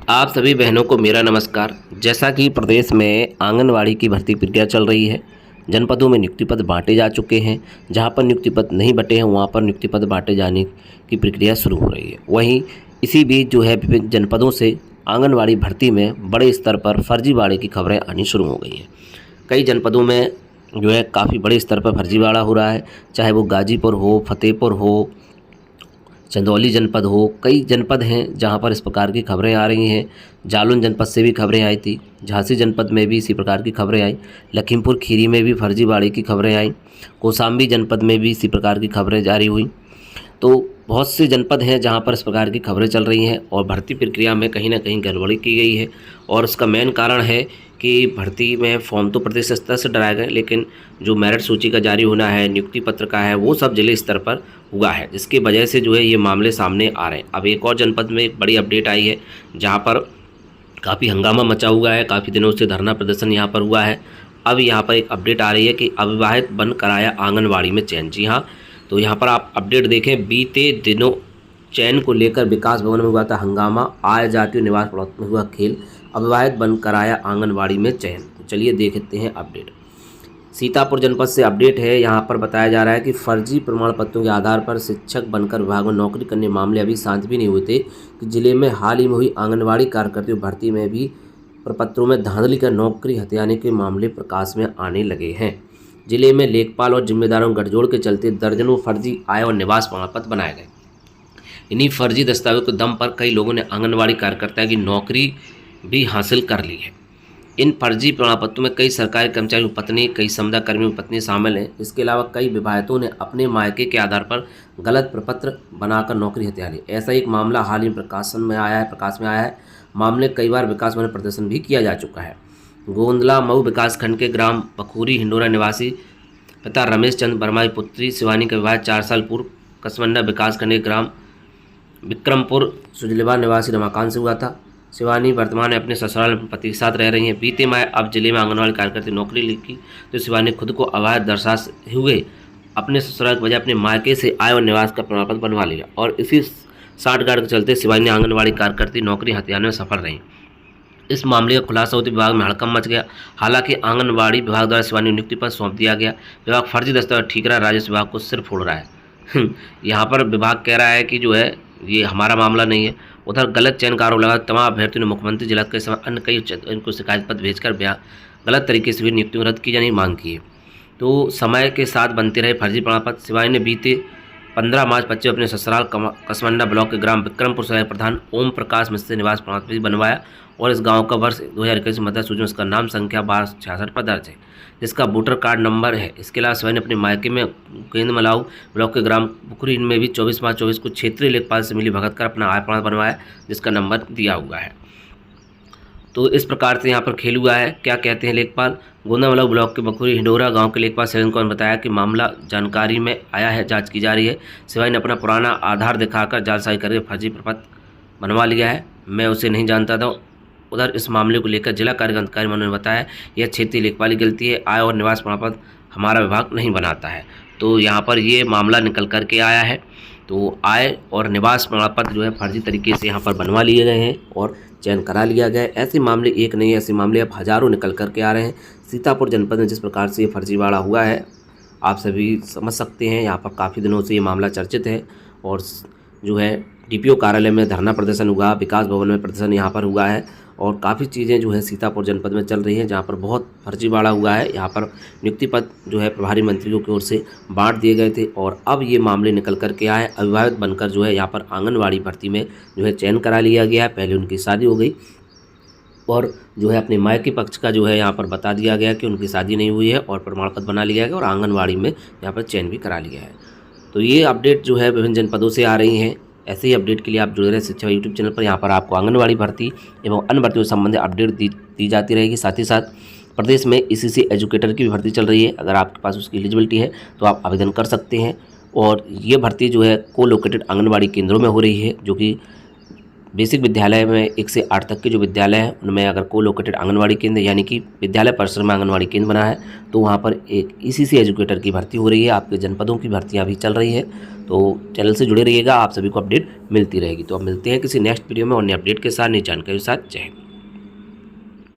आप सभी बहनों को मेरा नमस्कार। जैसा कि प्रदेश में आंगनवाड़ी की भर्ती प्रक्रिया चल रही है, जनपदों में नियुक्ति पद बांटे जा चुके हैं। जहां पर नियुक्ति पद नहीं बटे हैं वहां पर नियुक्ति पद बांटे जाने की प्रक्रिया शुरू हो रही है। वहीं इसी बीच जो है विभिन्न जनपदों से आंगनवाड़ी भर्ती में बड़े स्तर पर फर्जीवाड़े की खबरें आनी शुरू हो गई हैं। कई जनपदों में जो है काफ़ी बड़े स्तर पर फर्जीवाड़ा हो रहा है, चाहे वो गाजीपुर हो, फतेहपुर हो, चंदौली जनपद हो। कई जनपद हैं जहां पर इस प्रकार की खबरें आ रही हैं। जालौन जनपद से भी खबरें आई थी, झांसी जनपद में भी इसी प्रकार की खबरें आई, लखीमपुर खीरी में भी फर्जीवाड़े की खबरें आई, कौशाम्बी जनपद में भी इसी प्रकार की खबरें जारी हुई। तो बहुत से जनपद हैं जहां पर इस प्रकार की खबरें चल रही हैं और भर्ती प्रक्रिया में कहीं ना कहीं गड़बड़ी की गई है। और इसका मेन कारण है कि भर्ती में फॉर्म तो प्रदेश स्तर से डराए गए, लेकिन जो मेरिट सूची का जारी होना है, नियुक्ति पत्र का है, वो सब जिले स्तर पर हुआ है, जिसकी वजह से जो है ये मामले सामने आ रहे हैं। अब एक और जनपद में एक बड़ी अपडेट आई है जहाँ पर काफ़ी हंगामा मचा हुआ है, काफ़ी दिनों से धरना प्रदर्शन यहाँ पर हुआ है। अब यहाँ पर एक अपडेट आ रही है कि अविवाहित बन कराया आंगनवाड़ी में चयन। जी हाँ, तो यहाँ पर आप अपडेट देखें, बीते दिनों चयन को लेकर विकास भवन में हुआ था हंगामा, आय जाति और निवास प्लॉट में हुआ खेल, अविवाहित बन कराया आंगनवाड़ी में चयन। तो चलिए देखते हैं अपडेट। सीतापुर जनपद से अपडेट है। यहाँ पर बताया जा रहा है कि फर्जी प्रमाण पत्रों के आधार पर शिक्षक बनकर विभाग में नौकरी करने मामले अभी शांत भी नहीं हुए थे कि जिले में हाल ही में हुई आंगनवाड़ी कार्यकर्ता भर्ती में भी प्रपत्रों में धांधली कर नौकरी हथियाने के मामले प्रकाश में आने लगे हैं। जिले में लेखपाल और जिम्मेदारों गठजोड़ के चलते दर्जनों फर्जी आय और निवास प्रमाण पत्र बनाए गए। इन्हीं फर्जी दस्तावेज के दम पर कई लोगों ने आंगनवाड़ी कार्यकर्ता की नौकरी भी हासिल कर ली है। इन फर्जी प्रमाण पत्रों में कई सरकारी कर्मचारियों की पत्नी, कई समुदाय कर्मियों की पत्नी शामिल हैं। इसके अलावा कई विवाहितों ने अपने मायके के आधार पर गलत प्रपत्र बनाकर नौकरी हथिया ली। ऐसा एक मामला हाल ही प्रकाश में आया है। मामले कई बार विकास भवन प्रदर्शन भी किया जा चुका है। गोंदला मऊ विकासखंड के ग्राम बखूरी हिंडोरा निवासी पिता रमेश चंद्र वर्मा की पुत्री शिवानी का विवाह 4 साल पूर्व कसमंडा विकासखंड के ग्राम विक्रमपुर सुजलेवा निवासी रमाकांत से हुआ था। शिवानी वर्तमान में अपने ससुराल में पति के साथ रह रही हैं। बीते माह अब जिले में आंगनवाड़ी कार्यकर्ता नौकरी लिखी तो शिवानी खुद को अवैध दर्शाते हुए अपने ससुराल के बजाय अपने मायके से आय और निवास का प्रमाण पत्र बनवा लिया और इसी साठगांठ के चलते शिवानी आंगनवाड़ी कार्यकर्ता नौकरी हथियाने में सफल रही। इस मामले का खुलासा होते विभाग में हड़कंप मच गया। हालांकि आंगनवाड़ी विभाग द्वारा शिवानी नियुक्ति पर सौंप दिया गया। विभाग फर्जी दस्तावेज ठीक रहा, राजस्व विभाग को सिर फोड़ रहा है। यहाँ पर विभाग कह रहा है कि जो है ये हमारा मामला नहीं है। उधर गलत चयन का आरोप लगा तमाम अभ्यर्थियों ने मुख्यमंत्री जिला के समय अन्य कई इनको शिकायत पत्र भेजकर गलत तरीके से भी नियुक्ति रद्द की जाने की मांग की है। तो समय के साथ बनते रहे फर्जी प्रमाण पत्र। शिवानी ने बीते 15 मार्च 25 अपने ससुराल कसमंडा ब्लॉक के ग्राम विक्रमपुर सहायक प्रधान ओम प्रकाश मिश्र से निवास प्रमाण पत्र बनवाया और इस गांव का वर्ष 2021 मतदाता सूची में उसका नाम संख्या 1266 पर दर्ज है, जिसका वोटर कार्ड नंबर है। इसके अलावा शिवानी ने अपने मायके में केंद्र मलाऊ ब्लॉक के ग्राम पुखरी में भी 24 मार्च 24 को क्षेत्रीय लेखपाल से मिली भगत कर अपना आय प्रमाण बनवाया, जिसका नंबर दिया हुआ है। तो इस प्रकार से यहाँ पर खेल हुआ है। क्या कहते हैं लेखपाल? गोंदामलाऊ ब्लॉक के बखूरी हिंडोरा गांव के लेखपाल शैलेंद्र कौर ने बताया कि मामला जानकारी में आया है, जांच की जा रही है। शिवानी ने अपना पुराना आधार दिखाकर जालसाजी करके फर्जी प्रपत्र बनवा लिया है। मैं उसे नहीं जानता था। उधर इस मामले को लेकर जिला कार्यक्रम अधिकारी ने बताया यह क्षेत्रीय लेखपाल की गलती है, आय और निवास प्रमाण पत्र हमारा विभाग नहीं बनाता है। तो यहाँ पर ये मामला निकल करके आया है। तो आय और निवास प्रमाण पत्र जो है फर्जी तरीके से यहाँ पर बनवा लिए गए हैं और चयन करा लिया गया है। ऐसे मामले एक नहीं, ऐसे मामले अब हज़ारों निकल करके आ रहे हैं। सीतापुर जनपद में जिस प्रकार से ये फर्जीवाड़ा हुआ है आप सभी समझ सकते हैं। यहाँ पर काफ़ी दिनों से ये मामला चर्चित है और जो है डीपीओ कार्यालय में धरना प्रदर्शन हुआ, विकास भवन में प्रदर्शन यहाँ पर हुआ है और काफ़ी चीज़ें जो है सीतापुर जनपद में चल रही हैं जहाँ पर बहुत फर्जीवाड़ा हुआ है। यहाँ पर नियुक्ति पत्र जो है प्रभारी मंत्रियों की ओर से बांट दिए गए थे और अब ये मामले निकल कर के आए। अविवाहित बनकर जो है यहाँ पर आंगनवाड़ी भर्ती में जो है चयन करा लिया गया है। पहले उनकी शादी हो गई और जो है अपने मायके पक्ष का जो है यहाँ पर बता दिया गया कि उनकी शादी नहीं हुई है और प्रमाण पत्र बना लिया गया और आंगनवाड़ी में यहाँ पर चयन भी करा लिया है। तो ये अपडेट जो है विभिन्न जनपदों से आ रही हैं। ऐसे ही अपडेट के लिए आप जुड़े रहे शिक्षा यूट्यूब चैनल पर। यहाँ पर आपको आंगनवाड़ी भर्ती एवं अन्य भर्तियों से संबंधित अपडेट दी जाती रहेगी। साथ ही साथ प्रदेश में ईसीसी एजुकेटर की भी भर्ती चल रही है। अगर आपके पास उसकी एलिजिबिलिटी है तो आप आवेदन कर सकते हैं और ये भर्ती जो है को लोकेटेड आंगनवाड़ी केंद्रों में हो रही है, जो कि बेसिक विद्यालय में 1 से 8 तक के जो विद्यालय हैं उनमें अगर को लोकेटेड आंगनवाड़ी केंद्र यानी कि विद्यालय परिसर में आंगनवाड़ी केंद्र बना है तो वहाँ पर एक ईसीसी एजुकेटर की भर्ती हो रही है। आपके जनपदों की भर्तियाँ भी चल रही है, तो चैनल से जुड़े रहिएगा, आप सभी को अपडेट मिलती रहेगी। तो अब मिलते हैं किसी नेक्स्ट वीडियो में और नई अपडेट के साथ, नई जानकारी के साथ। जय हिंद।